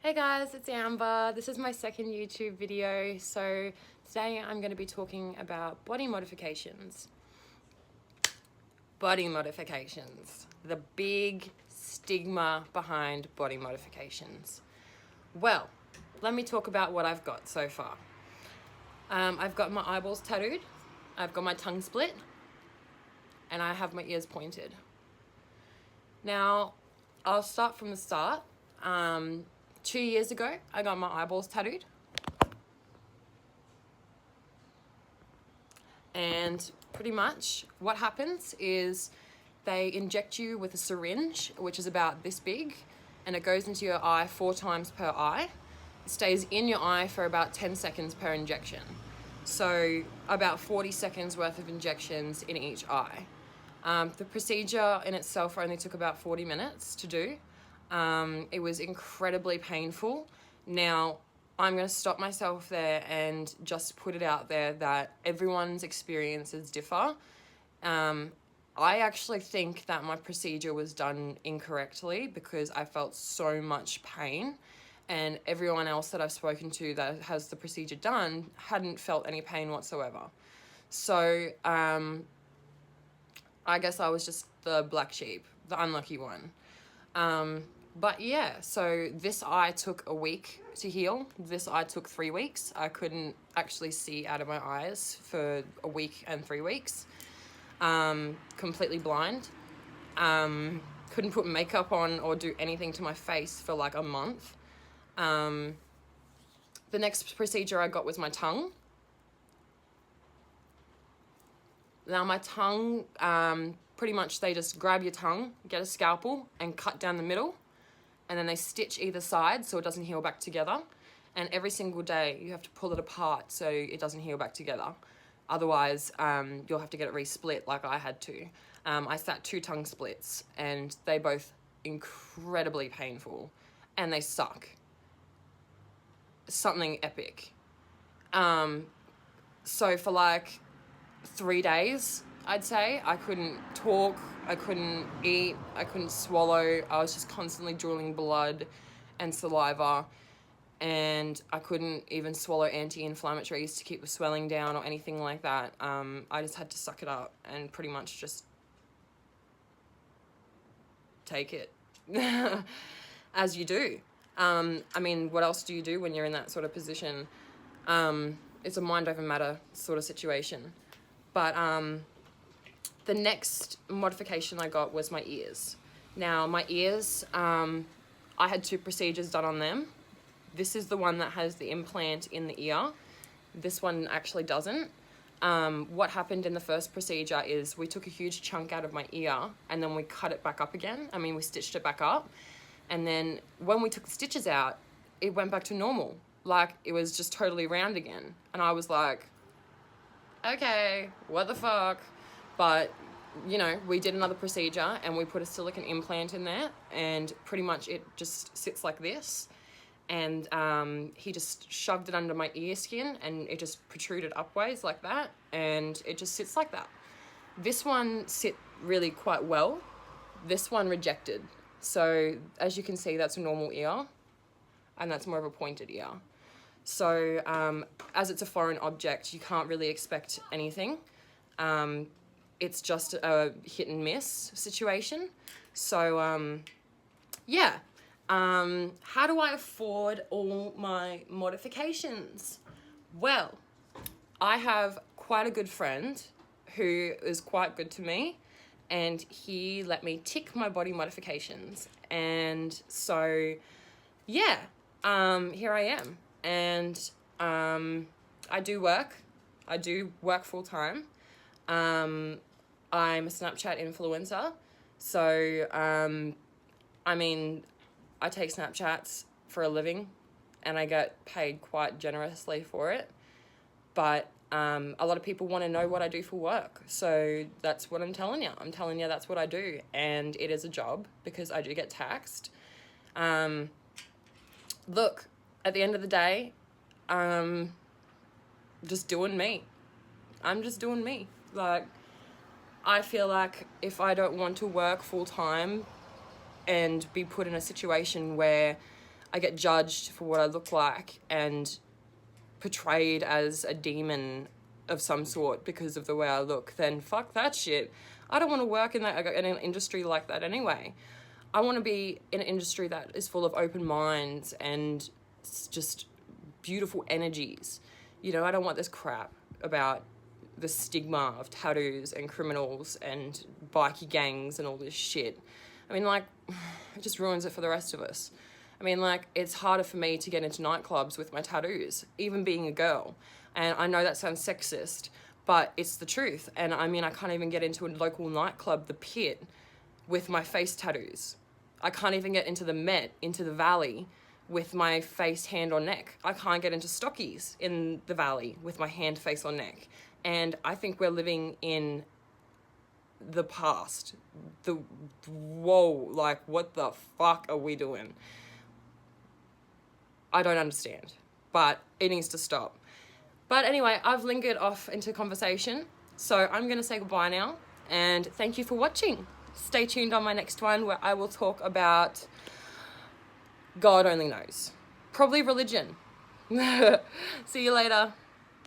Hey guys, it's Amber. This is my second YouTube video. So today I'm going to be talking about body modifications. Body modifications. The big stigma behind body modifications. Well, let me talk about what I've got so far. I've got my eyeballs tattooed, I've got my tongue split, and I have my ears pointed. Now, I'll start from the start. 2 years ago, I got my eyeballs tattooed. And pretty much what happens is they inject you with a syringe, which is about this big, and it goes into your eye 4 times per eye. It stays in your eye for about 10 seconds per injection. So about 40 seconds worth of injections in each eye. The procedure in itself only took about 40 minutes to do. It was incredibly painful. Now, I'm going to stop myself there and just put it out there that everyone's experiences differ. I actually think that my procedure was done incorrectly because I felt so much pain, and everyone else that I've spoken to that has the procedure done hadn't felt any pain whatsoever. So, I guess I was just the black sheep, the unlucky one. But yeah, so this eye took a week to heal. This eye took 3 weeks. I couldn't actually see out of my eyes for a week and 3 weeks. Completely blind. Couldn't put makeup on or do anything to my face for like a month. The next procedure I got was my tongue. Now my tongue, pretty much they just grab your tongue, get a scalpel and cut down the middle, and then they stitch either side so it doesn't heal back together. And every single day you have to pull it apart so it doesn't heal back together. Otherwise, you'll have to get it re-split like I had to. I sat 2 tongue splits and they both incredibly painful and they suck. Something epic. So for like 3 days, I'd say, I couldn't talk, I couldn't eat, I couldn't swallow. I was just constantly drooling blood and saliva, and I couldn't even swallow anti-inflammatories to keep the swelling down or anything like that. I just had to suck it up and pretty much just take it as you do. I mean, what else do you do when you're in that sort of position? It's a mind over matter sort of situation. But the next modification I got was my ears. Now, my ears, I had 2 procedures done on them. This is the one that has the implant in the ear. This one actually doesn't. What happened in the first procedure is we took a huge chunk out of my ear and then we cut it back up again. I mean, we stitched it back up. And then when we took the stitches out, it went back to normal. Like, it was just totally round again. And I was like, okay, what the fuck? But, you know, we did another procedure and we put a silicone implant in there, and pretty much it just sits like this. And he just shoved it under my ear skin and it just protruded upwards like that, and it just sits like that. This one sit really quite well. This one rejected. So as you can see, that's a normal ear and that's more of a pointed ear. So as it's a foreign object, you can't really expect anything. It's just a hit and miss situation. So yeah. How do I afford all my modifications? Well, I have quite a good friend who is quite good to me, and he let me tick my body modifications. And so, yeah, here I am. And I do work full time. I'm a Snapchat influencer. So, I mean, I take Snapchats for a living and I get paid quite generously for it. But a lot of people want to know what I do for work. So that's what I'm telling you. I'm telling you that's what I do. And it is a job because I do get taxed. Look, at the end of the day, just doing me. I'm just doing me. Like, I feel like if I don't want to work full time and be put in a situation where I get judged for what I look like and portrayed as a demon of some sort because of the way I look, then fuck that shit. I don't want to work in an industry like that anyway. I want to be in an industry that is full of open minds and just beautiful energies. You know, I don't want this crap about the stigma of tattoos and criminals and bikie gangs and all this shit. I mean, like, it just ruins it for the rest of us. I mean, like, it's harder for me to get into nightclubs with my tattoos, even being a girl. And I know that sounds sexist, but it's the truth. And I mean, I can't even get into a local nightclub, the Pit, with my face tattoos. I can't even get into the Met, into the Valley, with my face, hand, or neck. I can't get into Stockies in the Valley with my hand, face, or neck. And I think we're living in the past. Whoa, like, what the fuck are we doing? I don't understand, but it needs to stop. But anyway, I've lingered off into conversation, so I'm going to say goodbye now, and thank you for watching. Stay tuned on my next one where I will talk about God only knows. Probably religion. See you later.